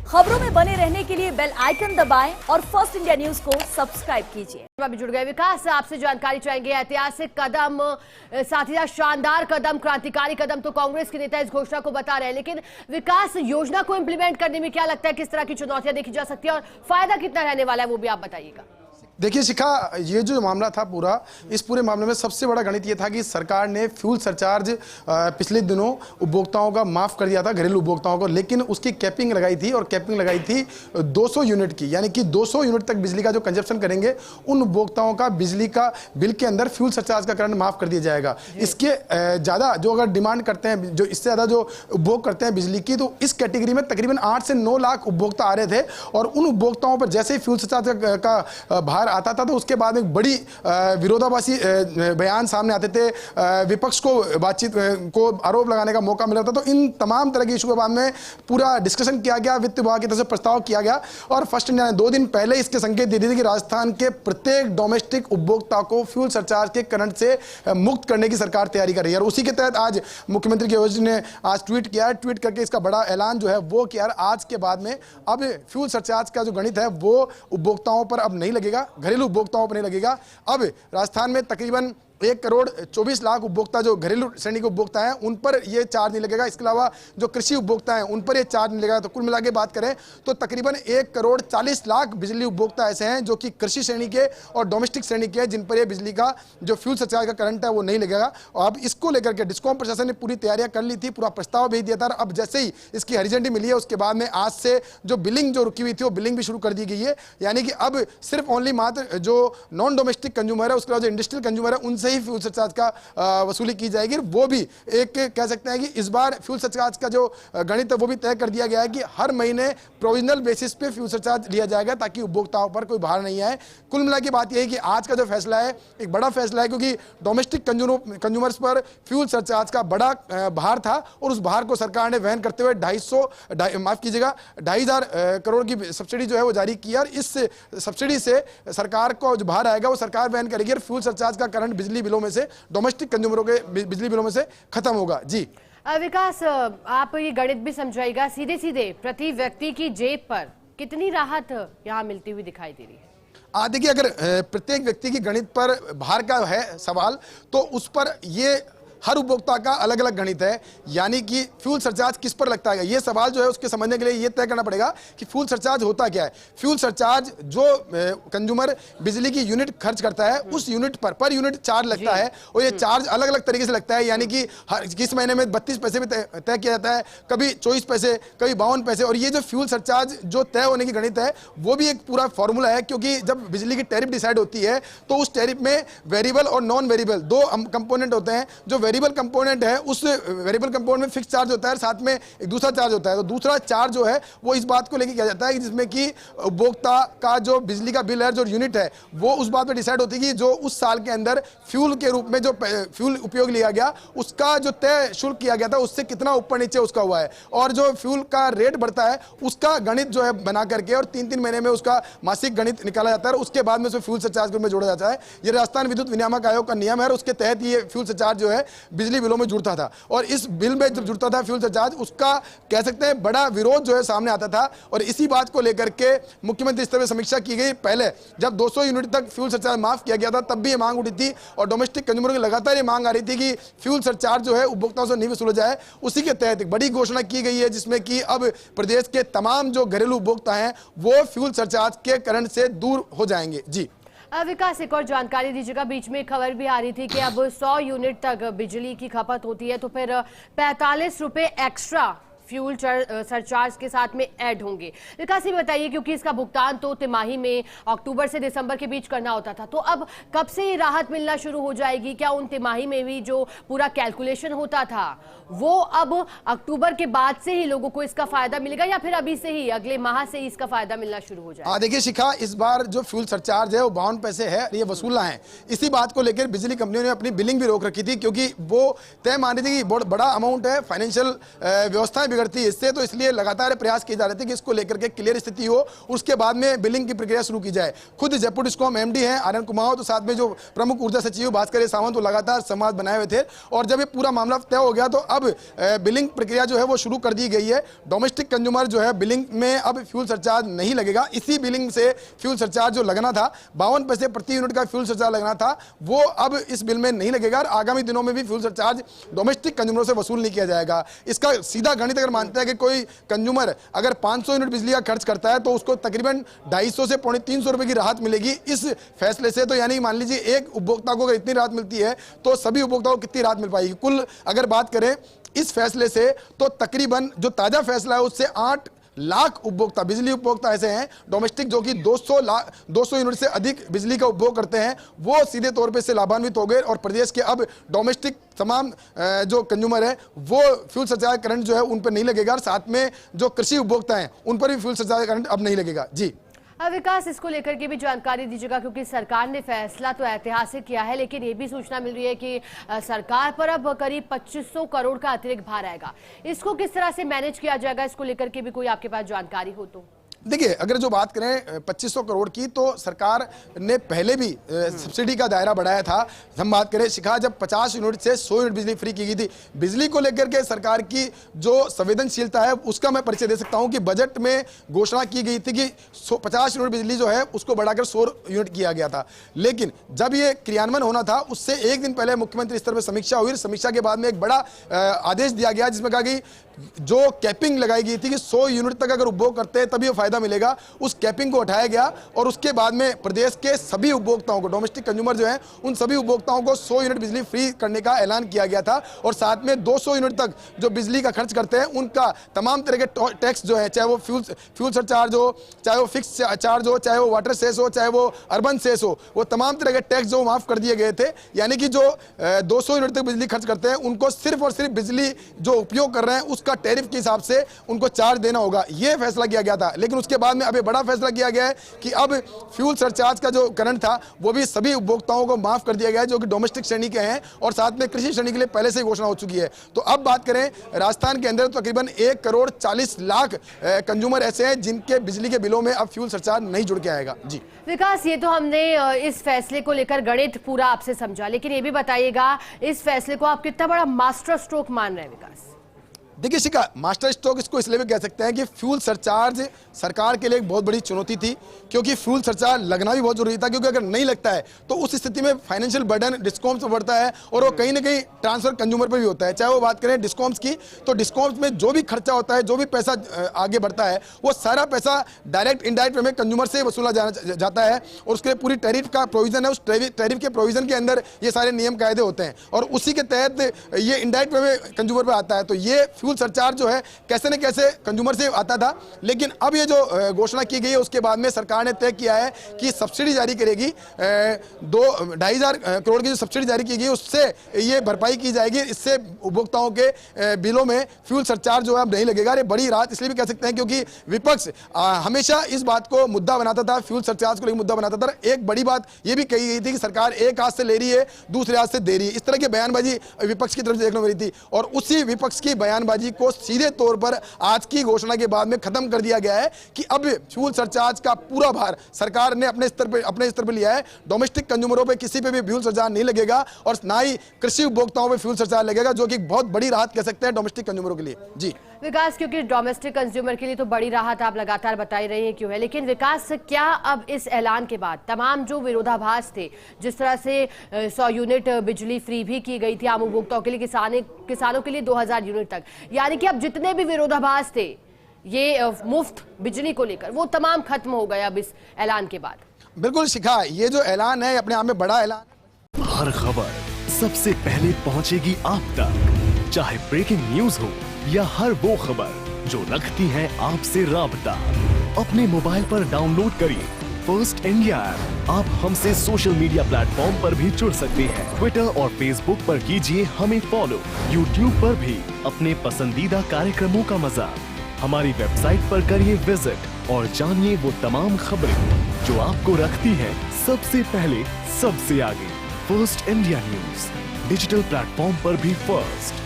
खबरों में बने रहने के लिए बेल आइकन दबाएं और फर्स्ट इंडिया न्यूज को सब्सक्राइब कीजिए। अभी जुड़ गए विकास, आपसे जानकारी चाहेंगे। ऐतिहासिक कदम, साथ ही शानदार कदम, क्रांतिकारी कदम तो कांग्रेस के नेता इस घोषणा को बता रहे हैं, लेकिन विकास योजना को इंप्लीमेंट करने में क्या लगता है, किस तरह की चुनौतियां देखी जा सकती है और फायदा कितना रहने वाला है, वो भी आप बताइएगा। देखिए शिखा, ये जो मामला था पूरा, इस पूरे मामले में सबसे बड़ा गणित ये था कि सरकार ने फ्यूल सरचार्ज पिछले दिनों उपभोक्ताओं का माफ कर दिया था, घरेलू उपभोक्ताओं को, लेकिन उसकी कैपिंग लगाई थी और कैपिंग लगाई थी 200 यूनिट की, यानी कि 200 यूनिट तक बिजली का जो कंजप्शन करेंगे उन उपभोक्ताओं का बिजली का बिल के अंदर फ्यूल सरचार्ज का करंट माफ कर दिया जाएगा। इसके ज़्यादा जो अगर डिमांड करते हैं, जो इससे ज़्यादा जो उपभोग करते हैं बिजली की, तो इस कैटेगरी में तकरीबन 8 से 9 लाख उपभोक्ता आ रहे थे और उन उपभोक्ताओं पर जैसे ही फ्यूल सरचार्ज का भार आता था तो उसके बाद एक बड़ी विरोधाभासी बयान सामने आते थे, विपक्ष को बातचीत को आरोप लगाने का मौका मिला था। तो इन तमाम तरह के इशू के बाद में पूरा डिस्कशन किया गया, वित्त विभाग की तरफ से प्रस्ताव किया गया और फर्स्ट इंडिया ने 2 दिन पहले इसके संकेत दे दिए थे कि राजस्थान के प्रत्येक डोमेस्टिक उपभोक्ता को फ्यूल सरचार्ज के करंट से मुक्त करने की सरकार तैयारी कर रही है। और उसी के तहत आज मुख्यमंत्री योगी ने आज ट्वीट किया है, ट्वीट करके इसका बड़ा ऐलान जो है वो किया, आज के बाद में अब फ्यूल सरचार्ज का जो गणित है वो उपभोक्ताओं पर अब नहीं लगेगा, घरेलू उपभोक्ताओं पर नहीं लगेगा। अब राजस्थान में तकरीबन 1 करोड़ 24 लाख उपभोक्ता जो घरेलू श्रेणी के उपभोक्ता हैं उन पर ये चार्ज नहीं लगेगा। इसके अलावा जो कृषि उपभोक्ता हैं उन पर ये चार्ज नहीं लगेगा। तो कुल मिला के बात करें तो तकरीबन 1 करोड़ 40 लाख बिजली उपभोक्ता ऐसे हैं जो कि कृषि श्रेणी के और डोमेस्टिक श्रेणी के हैं, जिन पर ये बिजली का जो फ्यूल सरचार्ज का करंट है वो नहीं लगेगा। और अब इसको लेकर के डिस्कॉम प्रशासन ने पूरी तैयारियां कर ली थी, पूरा प्रस्ताव भेज दिया था। अब जैसे ही इसकी हरी झंडी मिली है उसके बाद में आज से जो बिलिंग जो रुकी हुई थी वो बिलिंग भी शुरू कर दी गई है, यानी कि अब सिर्फ ओनली मात्र जो नॉन डोमेस्टिक कंज्यूमर है, उसके बाद जो इंडस्ट्रियल कंज्यूमर है, उनसे ही फ्यूल सरचार्ज का वसूली की जाएगी। वो भी एक कह सकते हैं कि इस बार फ्यूल सरचार्ज का जो गणित है वो भी तय कर दिया गया है कि हर महीने प्रोविजनल बेसिस पे फ्यूल सरचार्ज लिया जाएगा ताकि उपभोक्ताओं पर कोई भार नहीं आए। कुल मिला के बात यह है कि आज का जो फैसला है एक बड़ा फैसला है, क्योंकि डोमेस्टिक कंज्यूमर्स पर फ्यूल सरचार्ज का बड़ा भार था और उस भार को सरकार ने वहन करते हुए 2,500 करोड़ की सब्सिडी जो है वो जारी की और इस सब्सिडी से सरकार को जो भार आएगा वो सरकार वहन करेगी और फ्यूल सरचार्ज का करंट बिजली बिलों में से, डोमेस्टिक कंज्यूमरों के बिजली बिलों में से खत्म होगा। जी विकास, आप ये गणित भी समझाइएगा, सीधे सीधे प्रति व्यक्ति की जेब पर कितनी राहत यहाँ मिलती हुई दिखाई दे रही है? देखिए, अगर प्रत्येक व्यक्ति की गणित पर भार का है सवाल तो उस पर ये हर उपभोक्ता का अलग अलग गणित है, यानी कि फ्यूल सरचार्ज किस पर लगता है ये सवाल जो है उसके समझने के लिए ये तय करना पड़ेगा कि फ्यूल सरचार्ज होता क्या है। फ्यूल सरचार्ज जो कंज्यूमर बिजली की यूनिट खर्च करता है उस यूनिट पर यूनिट चार्ज लगता है और ये चार्ज अलग अलग तरीके से लगता है, यानी कि हर किस महीने में 32 पैसे में तय किया जाता है, कभी 24 पैसे, कभी 52 पैसे। और ये जो फ्यूल सरचार्ज जो तय होने की गणित है वो भी एक पूरा फॉर्मूला है, क्योंकि जब बिजली की टैरिफ डिसाइड होती है तो उस टैरिफ में वेरिएबल और नॉन वेरिएबल 2 कंपोनेंट होते हैं। जो वेरिएबल कंपोनेंट है उस वेरिएबल कंपोनेंट में फिक्स चार्ज होता है, साथ में एक दूसरा चार्ज होता है। तो दूसरा चार्ज जो है वो इस बात को लेकर किया जाता है कि जिसमें कि उपभोक्ता का जो बिजली का बिल है, जो यूनिट है, वो उस बात पर डिसाइड होती है कि जो उस साल के अंदर फ्यूल के रूप में जो फ्यूल उपयोग लिया गया उसका जो तय शुल्क किया गया था उससे कितना ऊपर नीचे उसका हुआ है, और जो फ्यूल का रेट बढ़ता है उसका गणित जो है बना करके और 3-3 महीने में उसका मासिक गणित निकाला जाता है और उसके बाद में उसे फ्यूल सरचार्ज में जोड़ा जाता है। ये राजस्थान विद्युत विनियामक आयोग का नियम है और उसके तहत ये फ्यूल सरचार्ज जो है बिजली बिलों में जुड़ता था। और इस बिल में जब जुड़ता था फ्यूल सरचार्ज, उसका कह सकते हैं बड़ा विरोध जो है सामने आता था और इसी बात को लेकर के मुख्यमंत्री स्तर पर समीक्षा की गई। पहले जब 200 यूनिट तक फ्यूल सरचार्ज माफ किया गया था तब भी ये मांग उठी थी और डोमेस्टिक कंज्यूमर की लगातार ये मांग आ रही थी कि फ्यूल सरचार्ज जो है उपभोक्ताओं से नहीं वसूला जाए। उसी के तहत एक बड़ी घोषणा की गई है जिसमें कि अब प्रदेश के तमाम जो घरेलू उपभोक्ता हैं वो फ्यूल सरचार्ज के करंट से दूर हो जाएंगे। जी विकास, एक और जानकारी दीजिएगा। बीच में खबर भी आ रही थी कि अब 100 यूनिट तक बिजली की खपत होती है तो फिर 45 रुपए एक्स्ट्रा फ्यूल सरचार्ज के साथ में ऐड होंगे। विकास, ये बताइए, क्योंकि इसका भुगतान तो तिमाही में अक्टूबर से दिसंबर के बीच करना होता था, तो अब कब से ये राहत मिलना शुरू हो जाएगी? क्या उन तिमाही में भी जो पूरा कैलकुलेशन होता था वो अब अक्टूबर के बाद से ही लोगों को इसका फायदा मिलेगा या फिर अभी से ही अगले माह से ही इसका फायदा मिलना शुरू हो जाएगा? देखिए शिखा, इस बार जो फ्यूल सरचार्ज है वो 52 पैसे है, ये वसूलना है। इसी बात को लेकर बिजली कंपनियों ने अपनी बिलिंग भी रोक रखी थी, क्योंकि वो तय मान रही थी कि बहुत बड़ा अमाउंट है, फाइनेंशियल व्यवस्थाएं बिगड़ती है इससे, तो इसलिए लगातार प्रयास किए जा रहे थे कि इसको लेकर के क्लियर स्थिति हो, उसके बाद में बिलिंग की प्रक्रिया शुरू की जाए। खुद जयपुर डिस्कॉम एमडी हैं आर्यन कुमार, तो साथ में जो प्रमुख ऊर्जा सचिव भास्कर सावंत, तो लगातार संवाद बनाए हुए थे। और जब ये पूरा मामला तय हो गया तो अब बिलिंग प्रक्रिया जो है वो शुरू कर दी गई है। डोमेस्टिक कंज्यूमर जो है बिलिंग में अब फ्यूल सरचार्ज नहीं लगेगा। इसी बिलिंग से फ्यूल सरचार्ज जो लगना था 52 पैसे प्रति यूनिट का फ्यूल सरचार्ज लगना था, वो अब इस बिल में नहीं लगेगा। और आगामी दिनों में भी फ्यूल सरचार्ज डोमेस्टिक कंज्यूमरों से वसूल नहीं किया जाएगा। इसका सीधा गणित अगर मानते हैं कि कोई कंज्यूमर अगर 500 यूनिट बिजली का खर्च करता है तो उसको तकरीबन 250 से 350 रुपए की राहत मिलेगी इस फैसले से। तो यानी मान लीजिए एक उपभोक्ता को अगर इतनी राहत मिलती है तो सभी उपभोक्ताओं को कितनी राहत मिल पाएगी। कुल अगर बात करें इस फैसले से तो तकरीबन जो ताजा फैसला है उससे 8 लाख उपभोक्ता, बिजली उपभोक्ता ऐसे हैं डोमेस्टिक जो कि 200 यूनिट से अधिक बिजली का उपभोग करते हैं, वो सीधे तौर पे इससे लाभान्वित हो गए। और प्रदेश के अब डोमेस्टिक तमाम जो कंज्यूमर है वो फ्यूल सरचार्ज करंट जो है उन पर नहीं लगेगा। और साथ में जो कृषि उपभोक्ता हैं उन पर भी फ्यूल सरचार्ज करंट अब नहीं लगेगा। जी विकास, इसको लेकर के भी जानकारी दीजिएगा, क्योंकि सरकार ने फैसला तो ऐतिहासिक किया है, लेकिन ये भी सूचना मिल रही है कि सरकार पर अब करीब 2500 करोड़ का अतिरिक्त भार आएगा। इसको किस तरह से मैनेज किया जाएगा, इसको लेकर के भी कोई आपके पास जानकारी हो तो? देखिए, अगर जो बात करें 2500 करोड़ की, तो सरकार ने पहले भी सब्सिडी का दायरा बढ़ाया था। हम बात करें शिखा, जब 50 यूनिट से 100 यूनिट बिजली फ्री की गई थी। बिजली को लेकर के सरकार की जो संवेदनशीलता है उसका मैं परिचय दे सकता हूं कि बजट में घोषणा की गई थी कि 50 यूनिट बिजली जो है उसको बढ़ाकर 100 यूनिट किया गया था। लेकिन जब ये क्रियान्वयन होना था उससे एक दिन पहले मुख्यमंत्री स्तर पर समीक्षा हुई। समीक्षा के बाद में एक बड़ा आदेश दिया गया जिसमें कहा कि जो कैपिंग लगाई गई थी कि 100 यूनिट तक अगर उपभोग करते हैं तभी फायदा मिलेगा, उस कैपिंग को हटाया गया। और उसके बाद में प्रदेश के सभी उपभोक्ताओं को, डोमेस्टिक कंज्यूमर जो हैं उन सभी उपभोक्ताओं को 100 यूनिट बिजली फ्री करने का ऐलान किया गया था। और साथ में 200 यूनिट तक जो बिजली का खर्च करते हैं उनका तमाम तरह के टैक्स जो है, चाहे वो फ्यूल सरचार्ज हो, चाहे वो फिक्स चार्ज हो, चाहे वो वाटर सेस हो, चाहे वो अर्बन सेस हो, वो तमाम तरह के टैक्स जो माफ कर दिए गए थे। यानी कि जो 200 यूनिट तक बिजली खर्च करते हैं उनको सिर्फ और सिर्फ बिजली जो उपयोग कर रहे हैं उसका टैरिफ के हिसाब से उनको चार्ज देना होगा, यह फैसला किया गया था। लेकिन उसके बाद में अब बड़ा फैसला किया गया है कि अब फ्यूल सरचार्ज का जो करंट था वो भी सभी उपभोक्ताओं को माफ कर दिया गया है जो कि डोमेस्टिक श्रेणी के हैं और साथ में कृषि श्रेणी के लिए पहले से ही घोषणा हो चुकी है। तो अब बात करें राजस्थान के अंदर तो तकरीबन 1,40,00,000 कंज्यूमर ऐसे हैं जिनके बिजली के बिलों में अब फ्यूल सरचार्ज नहीं जुड़ के आएगा। जी विकास, ये तो हमने इस फैसले को लेकर गणित पूरा आपसे समझा, लेकिन ये भी बताइएगा इस फैसले को आप कितना बड़ा मास्टर स्ट्रोक मान रहे हैं? विकास, देखिए शिखा, मास्टर स्ट्रोक इसको इसलिए भी कह सकते हैं कि फ्यूल सरचार्ज सरकार के लिए एक बहुत बड़ी चुनौती थी, क्योंकि फ्यूल सरचार्ज लगना भी बहुत जरूरी था। क्योंकि अगर नहीं लगता है तो उस स्थिति में फाइनेंशियल बर्डन डिस्कॉम्स पर बढ़ता है और वो कहीं ना कहीं ट्रांसफर कंज्यूमर पर भी होता है। चाहे वो बात करें डिस्कॉम्स की, तो डिस्कॉम्स में जो भी खर्चा होता है, जो भी पैसा आगे बढ़ता है, वो सारा पैसा डायरेक्ट इनडायरेक्ट में कंज्यूमर से वसूला जाता है और उसके लिए पूरी टैरिफ का प्रोविजन है। उस टैरिफ के प्रोविजन के अंदर ये सारे नियम कायदे होते हैं और उसी के तहत ये इनडायरेक्ट में कंज्यूमर पर आता है। तो ये फ्यूल सरचार्ज जो है कैसे न कैसे कंज्यूमर से आता था, लेकिन अब ये जो घोषणा की गई है उसके बाद में सरकार ने तय किया है कि सब्सिडी जारी करेगी। 2,500 करोड़ की जो सब्सिडी जारी की गई उससे ये भरपाई की जाएगी। इससे उपभोक्ताओं के बिलों में फ्यूल सरचार्ज जो है अब नहीं लगेगा। ये बड़ी राहत इसलिए भी कह सकते हैं क्योंकि विपक्ष हमेशा इस बात को मुद्दा बनाता था, फ्यूल सरचार्ज को लेकर मुद्दा बनाता था। एक बड़ी बात ये भी कही गई थी कि सरकार एक हाथ से ले रही है, दूसरे हाथ से दे रही है। इस तरह की बयानबाजी विपक्ष की तरफ से देखने को मिली थी और उसी विपक्ष की बयानबाजी को सीधे तौर पर आज की घोषणा के बाद में खत्म कर दिया गया है कि अब फ्यूल सरचार्ज का पूरा भार सरकार ने अपने स्तर पर लिया है। डोमेस्टिक कंज्यूमरों पे किसी पे भी फ्यूल सरचार्ज नहीं लगेगा और ना ही कृषि उपभोक्ताओं पे फ्यूल सरचार्ज लगेगा, जो कि बहुत बड़ी राहत कह सकते हैं डोमेस्टिक कंज्यूमरों के लिए। जी विकास, क्योंकि डोमेस्टिक कंज्यूमर के लिए तो बड़ी राहत आप लगातार बता ही रहे हैं क्यों है, लेकिन विकास क्या अब इस ऐलान के बाद तमाम जो विरोधाभास थे, जिस तरह से 100 यूनिट बिजली फ्री भी की गई थी आम उपभोक्ताओं के लिए, किसानों के लिए 2000 यूनिट तक, यानी कि अब जितने भी विरोधाभास थे ये मुफ्त बिजली को लेकर वो तमाम खत्म हो गया अब इस ऐलान के बाद? बिल्कुल शिखा, ये जो ऐलान है अपने आप में बड़ा ऐलान। हर खबर सबसे पहले पहुंचेगी आप तक, चाहे ब्रेकिंग न्यूज हो या हर वो खबर जो रखती है आपसे राबता। अपने मोबाइल पर डाउनलोड करिए फर्स्ट इंडिया ऐप। आप हमसे सोशल मीडिया प्लेटफॉर्म पर भी जुड़ सकते हैं। ट्विटर और फेसबुक पर कीजिए हमें फॉलो। यूट्यूब पर भी अपने पसंदीदा कार्यक्रमों का मजा। हमारी वेबसाइट पर करिए विजिट और जानिए वो तमाम खबरें जो आपको रखती है सबसे पहले, सबसे आगे। First India news, digital platform पर भी फर्स्ट।